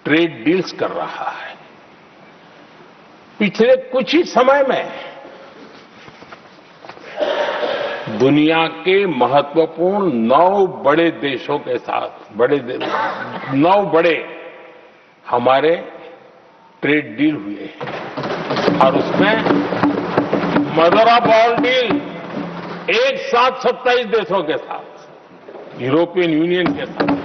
Trade deals कर रहा है। पिछले कुछ ही समय में दुनिया के महत्वपूर्ण 9 बड़े देशों के साथ 9 बड़े हमारे ट्रेड डील हुए और उसमें मदर ऑफ ऑल डील एक साथ 27 देशों के साथ, यूरोपियन यूनियन के साथ।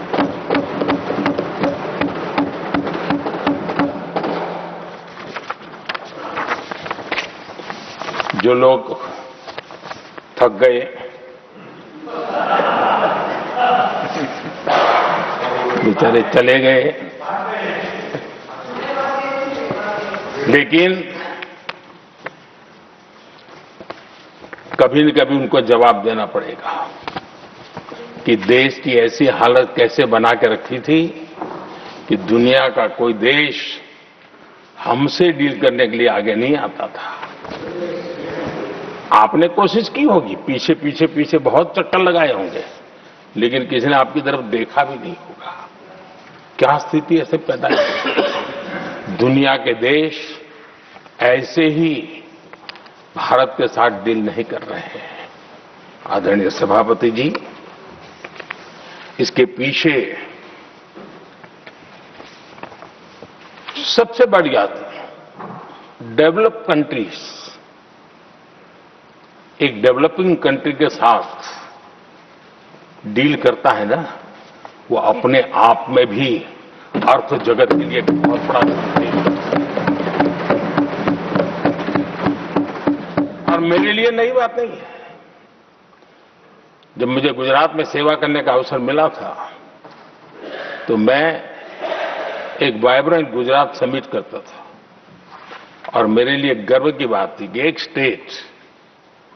जो लोग थक गए, बेचारे चले गए, लेकिन कभी न कभी उनको जवाब देना पड़ेगा कि देश की ऐसी हालत कैसे बना के रखी थी कि दुनिया का कोई देश हमसे डील करने के लिए आगे नहीं आता था। आपने कोशिश की होगी, पीछे पीछे पीछे बहुत चक्कर लगाए होंगे, लेकिन किसी ने आपकी तरफ देखा भी नहीं होगा। क्या स्थिति ऐसे पैदा है? दुनिया के देश ऐसे ही भारत के साथ डील नहीं कर रहे हैं। आदरणीय सभापति जी, इसके पीछे सबसे बड़ी बात डेवलप कंट्रीज, एक डेवलपिंग कंट्री के साथ डील करता है ना, वो अपने आप में भी अर्थ जगत के लिए बहुत बड़ा है। और मेरे लिए नई बात नहीं है। जब मुझे गुजरात में सेवा करने का अवसर मिला था तो मैं एक वाइब्रेंट गुजरात समिट करता था और मेरे लिए गर्व की बात थी कि एक स्टेट,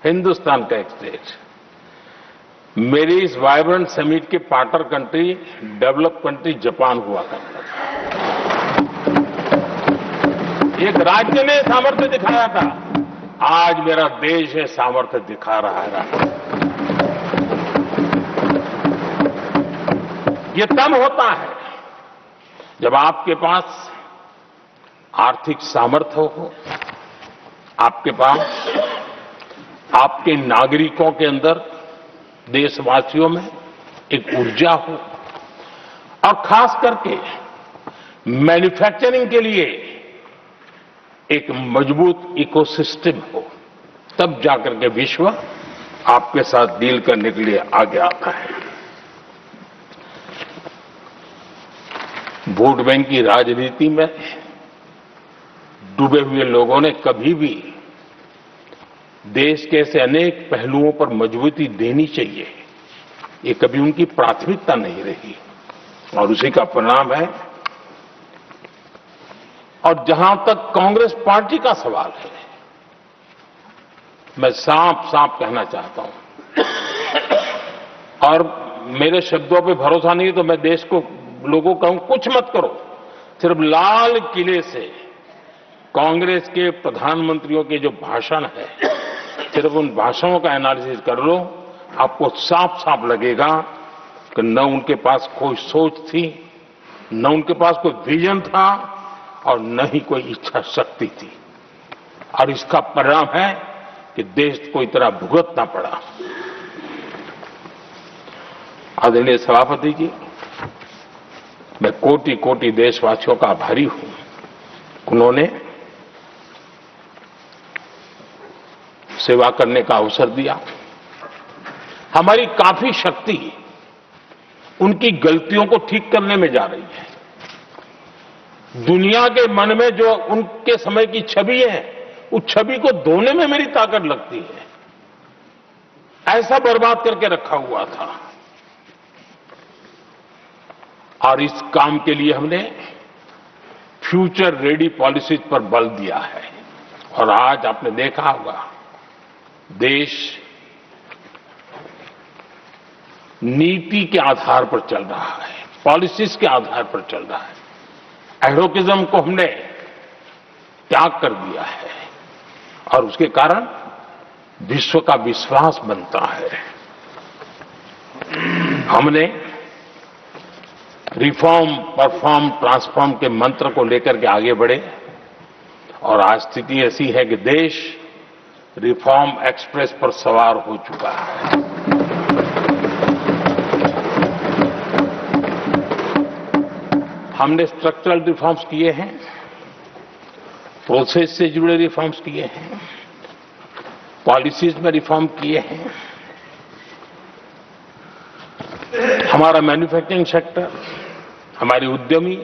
हिंदुस्तान का एक स्टेट, मेरी इस वाइब्रेंट समिट के partner country, develop country Japan हुआ करता था। एक राज्य ने सामर्थ्य दिखाया था, आज मेरा देश है सामर्थ्य दिखा रहा है। ये तब होता है जब आपके पास आर्थिक सामर्थ्य हो, आपके पास आपके नागरिकों के अंदर, देशवासियों में एक ऊर्जा हो और खास करके मैन्युफैक्चरिंग के लिए एक मजबूत इकोसिस्टम हो, तब जाकर के विश्व आपके साथ डील करने के लिए आगे आता है। वोट बैंक की राजनीति में डूबे हुए लोगों ने कभी भी देश के ऐसे अनेक पहलुओं पर मजबूती देनी चाहिए, ये कभी उनकी प्राथमिकता नहीं रही और उसी का परिणाम है। और जहां तक कांग्रेस पार्टी का सवाल है, मैं साफ साफ कहना चाहता हूं और मेरे शब्दों पे भरोसा नहीं तो मैं देश को, लोगों को कहूं कुछ मत करो, सिर्फ लाल किले से कांग्रेस के प्रधानमंत्रियों के जो भाषण है, सिर्फ उन भाषणों का एनालिसिस कर लो, आपको साफ साफ लगेगा कि न उनके पास कोई सोच थी, न उनके पास कोई विजन था और न ही कोई इच्छा शक्ति थी। और इसका परिणाम है कि देश को इतना भुगतना पड़ा। आदरणीय सभापति जी, मैं कोटि कोटि देशवासियों का आभारी हूं। उन्होंने सेवा करने का अवसर दिया। हमारी काफी शक्ति उनकी गलतियों को ठीक करने में जा रही है। दुनिया के मन में जो उनके समय की छवि है, उस छवि को धोने में मेरी ताकत लगती है। ऐसा बर्बाद करके रखा हुआ था और इस काम के लिए हमने फ्यूचर रेडी पॉलिसीज पर बल दिया है। और आज आपने देखा होगा, देश नीति के आधार पर चल रहा है, पॉलिसीज के आधार पर चल रहा है। एडोकिज्म को हमने त्याग कर दिया है और उसके कारण विश्व का विश्वास बनता है। हमने रिफॉर्म, परफॉर्म, ट्रांसफॉर्म के मंत्र को लेकर के आगे बढ़े और आज स्थिति ऐसी है कि देश रिफॉर्म एक्सप्रेस पर सवार हो चुका है। हमने स्ट्रक्चरल रिफॉर्म्स किए हैं, प्रोसेस से जुड़े रिफॉर्म्स किए हैं, पॉलिसीज में रिफॉर्म किए हैं। हमारा मैन्युफैक्चरिंग सेक्टर, हमारी उद्यमी